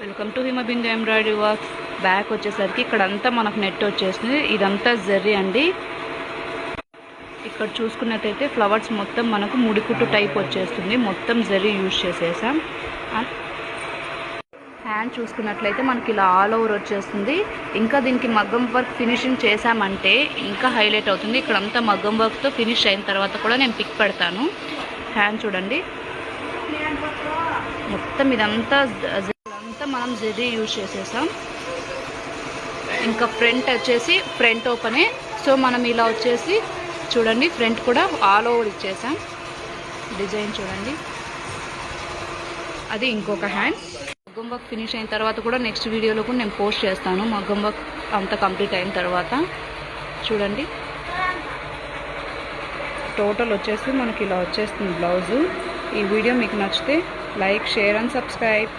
Welcome to Himabindu embroidery work. Back వచ్చేసరికి ఇక్కడంతా మనకు నెట్ వచ్చేస్తుంది. ఇదంతా జరీ అండి. ఇక్కడ చూసుకున్నట్టయితే ఫ్లవర్స్ మొత్తం మనకు ముడికుట్టు టైప్ వచ్చేస్తుంది. మొత్తం జరీ యూజ్ చేసేసాం. హ్యాండ్ చూసుకున్నట్లయితే మనకి ఇలా ఆల్ ఓవర్ వచ్చేస్తుంది. ఇంకా దీనికి మగ్గం వర్క్ ఫినిషింగ్ చేసామంటే ఇంకా హైలైట్ అవుతుంది. ఇక్కడంతా మగ్గం వర్క్తో ఫినిష్ అయిన తర్వాత కూడా నేను పిక్ పెడతాను. హ్యాండ్ చూడండి, మొత్తం ఇదంతా మనం జరీ యూజ్ చేసేసాం. ఇంకా ఫ్రంట్ వచ్చేసి ఫ్రంట్ ఓపెనే. సో మనం ఇలా వచ్చేసి చూడండి, ఫ్రంట్ కూడా ఆల్ ఓవర్ ఇచ్చేసాం. డిజైన్ చూడండి, అది ఇంకొక హ్యాండ్. మగ్గం వర్క్ ఫినిష్ అయిన తర్వాత కూడా నెక్స్ట్ వీడియోలో కూడా నేను పోస్ట్ చేస్తాను. మగ్గం వర్క్ అంతా కంప్లీట్ అయిన తర్వాత చూడండి, టోటల్ వచ్చేసి మనకి ఇలా వచ్చేస్తుంది బ్లౌజు. ఈ వీడియో మీకు నచ్చితే లైక్, షేర్ అండ్ సబ్స్క్రైబ్.